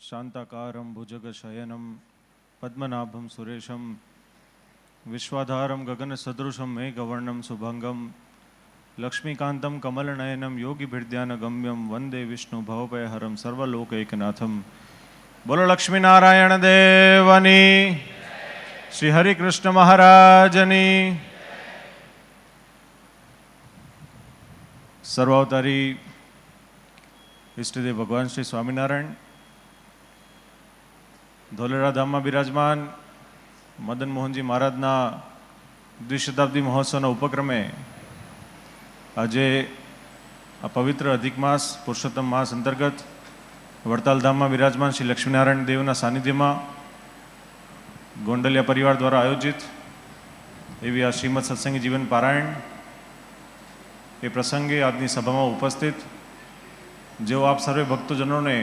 शांताकारं भुजगशयनं पद्मनाभं सुरेशं विश्वाधारं गगनसदृशं मेघवर्णं शुभंगं लक्ष्मीकान्तं कमलनयनं योगिभिर्ध्यानगम्यं वंदे विष्णु भवभयहरं सर्वलोकैकनाथं। बोलो लक्ष्मीनारायण देवनी, श्री हरिकृष्ण महाराजनी। सर्वावतारी इष्टदेव भगवान श्री स्वामीनारायण धोलेरा धाम में विराजमान मदन मोहनजी महाराजना द्विशताब्दी महोत्सव उपक्रमे आज आ पवित्र अधिक मास पुरुषोत्तम मास अंतर्गत वड़ताल धाम में विराजमान श्री लक्ष्मीनारायण देवना सानिध्य में गोंडलिया परिवार द्वारा आयोजित एवं आ श्रीमद सत्संगी जीवन पारायण ए प्रसंगे आजनी सभा में उपस्थित जो आप सर्वे भक्तजनों ने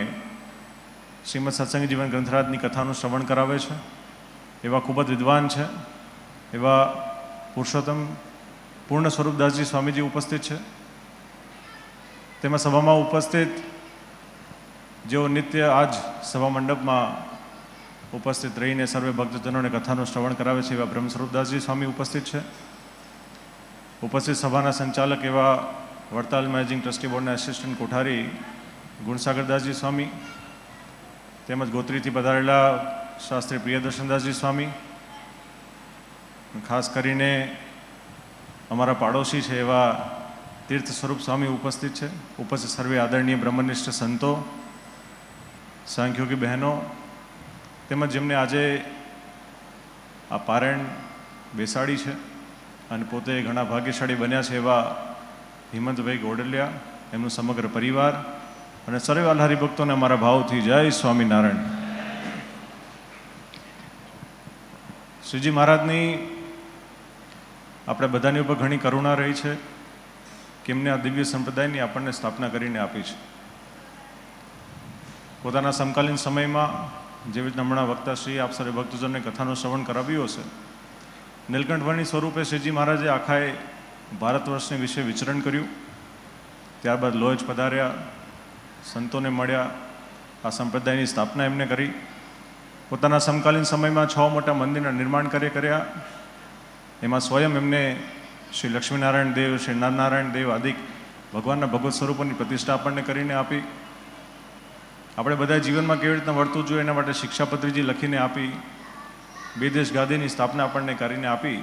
श्रीमद सत्संगी जीवन ग्रंथराजनी कथाનું શ્રવણ કરાવે છે એવા ખૂબ જ વિદ્વાન છે એવા પુરુષોત્તમ પૂર્ણ સ્વરૂપદાસજી સ્વામીજી ઉપસ્થિત છે। તેમાં સભામાં ઉપસ્થિત જેઓ નિત્ય આજ સભા મંડપમાં ઉપસ્થિત રહીને સર્વે ભક્તજનોને કથાનું શ્રવણ કરાવે છે એવા બ્રહ્મ સ્વરૂપદાસજી સ્વામી ઉપસ્થિત છે। ઉપસ્થિત સભાના સંચાલક એવા વડતાલ મેનેજિંગ ટ્રસ્ટી બોર્ડના એસિસ્ટન્ટ કોઠારી ગુણસાગરદાસજી સ્વામી તેમજ ગોત્રીથી પધારેલા શાસ્ત્રી પ્રિયદર્શનદાસજી સ્વામી, ખાસ કરીને અમારા પાડોશી છે એવા તીર્થ સ્વરૂપ સ્વામી ઉપસ્થિત છે। ઉપસ્થિત સર્વે આદરણીય બ્રહ્મનિષ્ઠ સંતો, સાંખ્યોગી બહેનો તેમજ જેમને આજે આ પારાયણ બેસાડી છે અને પોતે ઘણા ભાગ્યશાળી બન્યા છે એવા હિંમતભાઈ ગોડલિયા, એમનું સમગ્ર પરિવાર અને સર્વે વાલા હરિભક્તોને અમારા ભાવથી જય સ્વામિનારાયણ। શ્રીજી મહારાજની આપણે બધાની ઉપર ઘણી કરુણા રહી છે કે એમને આ દિવ્ય સંપ્રદાયની આપણને સ્થાપના કરીને આપી છે। પોતાના સમકાલીન સમયમાં જેવી રીતના હમણાં વક્તાશ્રી આપ સર્વે ભક્તજનને કથાનું શ્રવણ કરાવ્યું હશે, નીલકંઠવર્ણી સ્વરૂપે શ્રીજી મહારાજે આખાએ ભારત વર્ષને વિશે વિચરણ કર્યું, ત્યારબાદ લોજ પધાર્યા, સંતોને મળ્યા, આ સંપ્રદાયની સ્થાપના એમને કરી। પોતાના સમકાલીન સમયમાં 6 મોટા મંદિરના નિર્માણ કર્યા, એમાં સ્વયં એમને શ્રી લક્ષ્મીનારાયણ દેવ, શ્રી નારાયણ દેવ આદિ ભગવાનના ભગવત સ્વરૂપોની પ્રતિષ્ઠા આપણને કરીને આપી। આપણે બધા જીવનમાં કેવી રીતના વર્તવું જોઈએ એના માટે શિક્ષાપત્રીજી લખીને આપી, બેદેશ ગાદીની સ્થાપના આપણને કરીને આપી।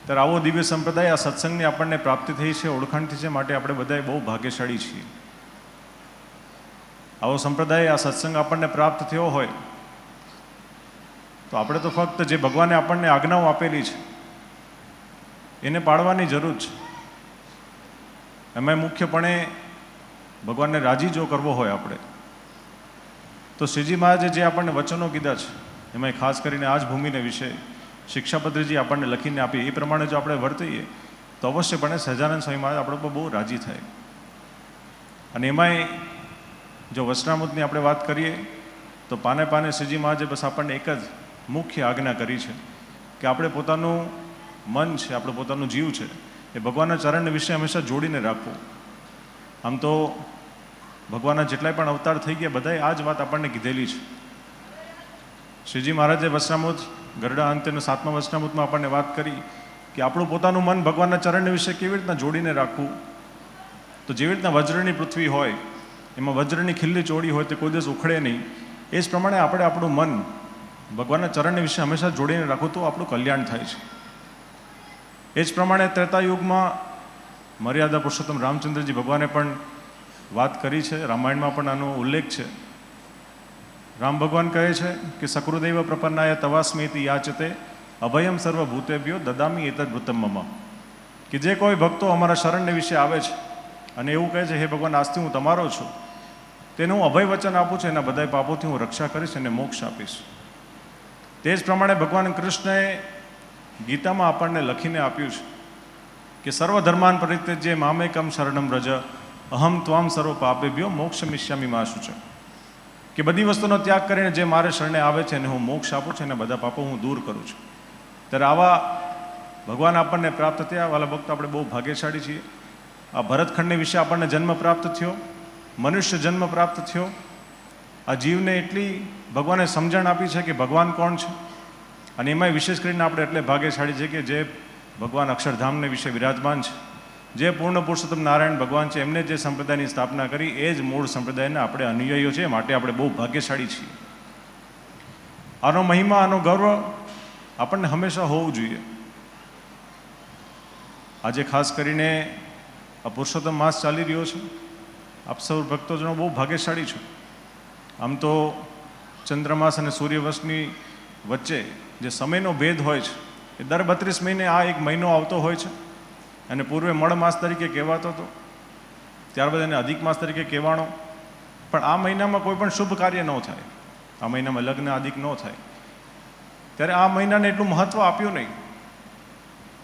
ત્યારે આવો દિવ્ય સંપ્રદાય આ સત્સંગની આપણને પ્રાપ્તિ થઈ છે, ઓળખાણ થઈ છે, માટે આપણે બધાએ બહુ ભાગ્યશાળી છીએ। આવો સંપ્રદાય, આ સત્સંગ આપણને પ્રાપ્ત થયો હોય તો આપણે તો ફક્ત જે ભગવાને આપણને આજ્ઞાઓ આપેલી છે એને પાળવાની જરૂર છે। એમાં મુખ્યપણે ભગવાનને રાજી જો કરવો હોય આપણે તો શ્રીજી મહારાજે જે આપણને વચનો કીધા છે એમાં ખાસ કરીને આ જ ભૂમિને વિશે શિક્ષાપત્રીજી આપણને લખીને આપી, એ પ્રમાણે જો આપણે વર્તીએ તો અવશ્યપણે સહજાનંદ સ્વામી મહારાજ આપણે પર બહુ રાજી થાય। અને એમાંય જો વચનામૃતની આપણે વાત કરીએ તો પાને પાને શ્રીજી મહારાજે બસ આપણને એક જ મુખ્ય આજ્ઞા કરી છે કે આપણે પોતાનું મન છે, આપણું પોતાનું જીવ છે એ ભગવાનના ચરણને વિશે હંમેશા જોડીને રાખવું। આમ તો ભગવાનના જેટલાય પણ અવતાર થઈ ગયા બધાએ આ જ વાત આપણને કીધેલી છે। શ્રીજી મહારાજે વચનામૃત ગરડા અંતેનું 7મા વચનામૃતમાં આપણને વાત કરી કે આપણું પોતાનું મન ભગવાનના ચરણને વિશે કેવી રીતના જોડીને રાખવું। તો જેવી રીતના વજ્રની પૃથ્વી હોય એમાં વજ્રની ખીલ્લી ચોળી હોય તે કોઈ દિવસ ઉખડે નહીં, એ જ પ્રમાણે આપણે આપણું મન ભગવાનના ચરણને વિશે હંમેશા જોડીને રાખવું તો આપણું કલ્યાણ થાય છે। એ જ પ્રમાણે ત્રેતાયુગમાં મર્યાદા પુરુષોત્તમ રામચંદ્રજી ભગવાને પણ વાત કરી છે, રામાયણમાં પણ આનો ઉલ્લેખ છે। રામ ભગવાન કહે છે કે સકૃદેવ પ્રપન્નાય તવાસ્મેતિ યાચતે અભયમ સર્વભૂતેભ્યો દદામી એતદ્ભૃતમ મમ, કે જે કોઈ ભક્તો અમારા શરણને વિશે આવે છે અને એવું કહે છે હે ભગવાન આજથી હું તમારો છું, તેને હું અભય વચન આપું છું, એના બધા પાપોથી હું રક્ષા કરીશ અને મોક્ષ આપીશ। તે જ પ્રમાણે ભગવાન કૃષ્ણએ ગીતામાં આપણને લખીને આપ્યું છે કે સર્વધર્માન પરિત્યજ્ય મામેકમ શરણમ વ્રજ અહમ ત્વામ સર્વ પાપેભ્યો મોક્ષમિષ્યામિ મા શુચિ, કે બધી વસ્તુનો ત્યાગ કરીને જે મારે શરણે આવે છે એને હું મોક્ષ આપું છું અને બધા પાપો હું દૂર કરું છું। ત્યારે આવા ભગવાન આપણને પ્રાપ્ત થયા, વાલા ભક્તો આપણે બહુ ભાગ્યશાળી છીએ। આ ભરતખંડની વિશે આપણને જન્મ પ્રાપ્ત થયો, મનુષ્ય જન્મ પ્રાપ્ત થયો, આ જીવને એટલી ભગવાને સમજણ આપી છે કે ભગવાન કોણ છે, અને એમાંય વિશેષ કરીને આપણે એટલે ભાગ્યશાળી છે કે જે ભગવાન અક્ષરધામને વિશે વિરાજમાન છે, જે પૂર્ણ પુરુષોત્તમ નારાયણ ભગવાન છે, એમને જે સંપ્રદાયની સ્થાપના કરી એ જ મૂળ સંપ્રદાયના આપણે અનુયાયીઓ છે, માટે આપણે બહુ ભાગ્યશાળી છીએ. આનો મહિમા, આનો ગર્વ આપણને હંમેશા હોવું જોઈએ. આજે ખાસ કરીને આ પુરુષોત્તમ માસ ચાલી રહ્યો છે. આપ સૌ ભક્તોજનો બહુ ભાગ્યશાળી છો. આમ તો ચંદ્રમાસ અને સૂર્યવર્ષની વચ્ચે જે સમયનો ભેદ હોય છે એ દર 32 મહિને આ એક મહિનો આવતો હોય છે, અને પૂર્વે મળ માસ તરીકે કહેવાતો હતો, ત્યારબાદ એને અધિક માસ તરીકે કહેવાનો. પણ આ મહિનામાં કોઈ પણ શુભ કાર્ય ન થાય, આ મહિનામાં લગ્ન અધિક ન થાય, ત્યારે આ મહિનાને એટલું મહત્ત્વ આપ્યું નહીં.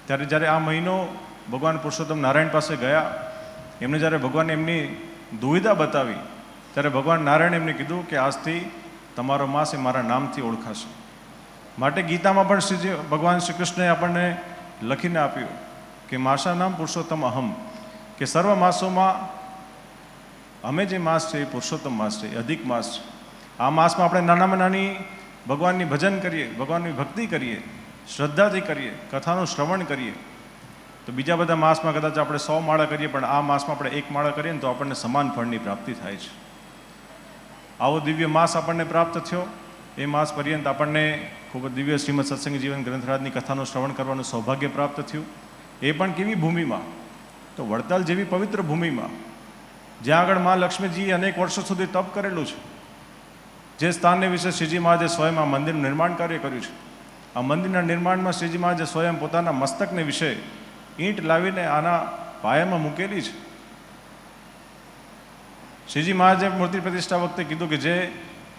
ત્યારે જ્યારે આ મહિનો ભગવાન પુરુષોત્તમ નારાયણ પાસે ગયા, એમને જ્યારે ભગવાને એમની દુવિધા બતાવી, ત્યારે ભગવાન નારાયણ એમને કીધું કે આજથી તમારો માસ એ મારા નામથી ઓળખાશે. માટે ગીતામાં પણ ભગવાન શ્રી કૃષ્ણએ આપણને લખીને આપ્યું કે માસા નામ પુરુષોત્તમ અહમ, કે સર્વ માસોમાં અમે જે માસ છે એ પુરુષોત્તમ માસ છે, એ અધિક માસ છે. આ માસમાં આપણે નાનામાં નાની ભગવાનની ભજન કરીએ, ભગવાનની ભક્તિ કરીએ, શ્રદ્ધાથી કરીએ, કથાનું શ્રવણ કરીએ, તો બીજા બધા માસમાં કદાચ આપણે 100 માળા કરીએ, પણ આ માસમાં આપણે 1 માળા કરીએ ને તો આપણને સમાન ફળની પ્રાપ્તિ થાય છે. આવો દિવ્ય માસ આપણને પ્રાપ્ત થયો. એ માસ પર્યંત આપણને ખૂબ જ દિવ્ય શ્રીમદ સત્સંગી જીવન ગ્રંથરાજની કથાનું શ્રવણ કરવાનું સૌભાગ્ય પ્રાપ્ત થયું. એ પણ કેવી ભૂમિમાં? તો વડતાલ જેવી પવિત્ર ભૂમિમાં, જ્યાં આગળ મા લક્ષ્મીજીએ અનેક વર્ષો સુધી તપ કરેલું છે, જે સ્થાનને વિશે શ્રીજી મહારાજે સ્વયં આ મંદિરનું નિર્માણ કાર્ય કર્યું છે. આ મંદિરના નિર્માણમાં શ્રીજી મહારાજે સ્વયં પોતાના મસ્તકને વિશે ઈંટ લાવીને આના પાયામાં મૂકેલી છે. શ્રીજી મહારાજે મૂર્તિ પ્રતિષ્ઠા વખતે કીધું કે જે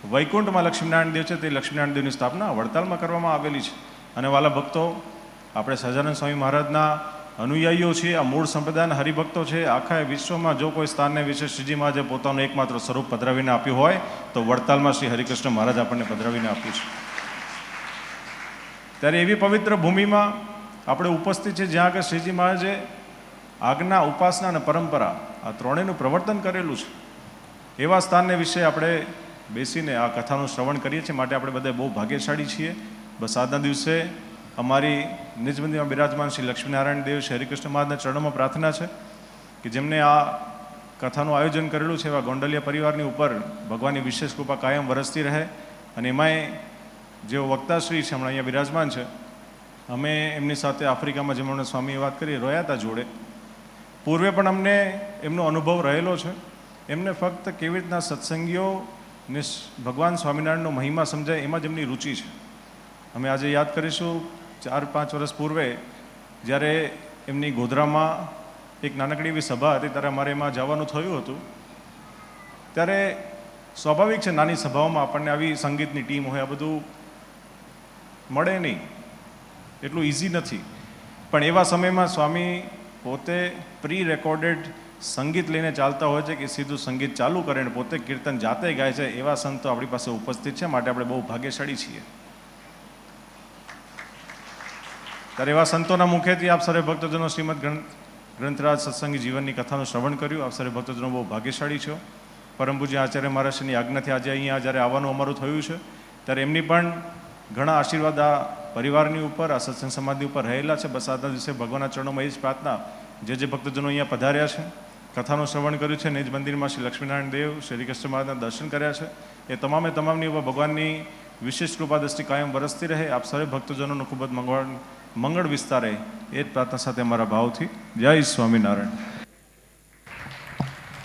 વૈકુંઠમાં લક્ષ્મીનારાયણ દેવ છે તે લક્ષ્મીનારાયણ દેવની સ્થાપના વડતાલમાં કરવામાં આવેલી છે. અને વાલા ભક્તો, આપણે સહજાનંદ સ્વામી મહારાજના અનુયાયીઓ છીએ, આ મૂળ સંપ્રદાયના હરિભક્તો છે. આખા વિશ્વમાં જો કોઈ સ્થાનને વિશે શ્રીજી મહારાજે પોતાનું એકમાત્ર સ્વરૂપ પધરાવીને આપ્યું હોય તો વડતાલમાં શ્રી હરિકૃષ્ણ મહારાજ આપણને પધરાવીને આપ્યું છે. ત્યારે એવી પવિત્ર ભૂમિમાં આપણે ઉપસ્થિત છે, જ્યાં આગળ શ્રીજી મહારાજે આજ્ઞા, ઉપાસના અને પરંપરા આ ત્રણેયનું પ્રવર્તન કરેલું છે. એવા સ્થાનને વિશે આપણે બેસીને આ કથાનું શ્રવણ કરીએ છીએ, માટે આપણે બધા બહુ ભાગ્યશાળી છીએ. બસ આજના દિવસે અમારી નિજ મંદિરમાં બિરાજમાન શ્રી લક્ષ્મીનારાયણ દેવ શ્રી હરિકૃષ્ણ મહારાજના ચરણોમાં પ્રાર્થના છે કે જેમને આ કથાનું આયોજન કરેલું છે, એવા ગોંડલિયા પરિવારની ઉપર ભગવાનની વિશેષ કૃપા કાયમ વરસતી રહે. અને એમાંય જેઓ વક્તાશ્રી છે હમણાં અહીંયા બિરાજમાન છે, અમે એમની સાથે આફ્રિકામાં જેમણે સ્વામીએ વાત કરી રહ્યા હતા જોડે, પૂર્વે પણ અમને એમનો અનુભવ રહેલો છે. એમને ફક્ત કેવી રીતના સત્સંગીઓને ભગવાન સ્વામિનારાયણનો મહિમા સમજાય એમાં જ એમની રુચિ છે. અમે આજે યાદ કરીશું 4-5 વર્ષ પૂર્વે જ્યારે એમની ગોધરામાં એક નાનકડી એવી સભા હતી, ત્યારે અમારે એમાં જવાનું થયું હતું. ત્યારે સ્વાભાવિક છે, નાની સભાઓમાં આપણને આવી સંગીતની ટીમ હોય, આ બધું મળે નહીં, એટલું ઇઝી નથી. પણ એવા સમયમાં સ્વામી પોતે પ્રી રેકોર્ડેડ સંગીત લઈને ચાલતા હોય છે કે સીધું સંગીત ચાલુ કરે અને પોતે કીર્તન જાતે ગાય છે. એવા સંતો આપણી પાસે ઉપસ્થિત છે, માટે આપણે બહુ ભાગ્યશાળી છીએ. ત્યારે એવા સંતોના મુખેથી આપ સર્વે ભક્તજનો શ્રીમદ ગ્રંથરાજ સત્સંગી જીવનની કથાનું શ્રવણ કર્યું. આપ સર્વે ભક્તજનો બહુ ભાગ્યશાળી છો. પરમ પૂજ્ય આચાર્ય મહારાજની આજ્ઞાથી આજે અહીંયા જ્યારે આવવાનું અમારું થયું છે, ત્યારે એમની પણ ઘણા આશીર્વાદ આ પરિવારની ઉપર, આ સત્સંગ સમાધિ ઉપર રહેલા છે. બસ આજના દિવસે ભગવાનના ચરણોમાં એ જ પ્રાર્થના, જે ભક્તજનો અહીંયા પધાર્યા છે, કથાનું શ્રવણ કર્યું છે, નિજ મંદિરમાં શ્રી લક્ષ્મીનારાયણ દેવ શ્રી હરિકૃષ્ણ મહારાજના દર્શન કર્યા છે, એ તમામની ઉપર ભગવાનની વિશેષ કૃપા દ્રષ્ટિ કાયમ વરસતી રહે. આપ સર્વે ભક્તજનોનું ખૂબ જ મંગળ વિસ્તારે, એ જ પ્રાર્થના સાથે અમારા ભાવથી જય સ્વામિનારાયણ.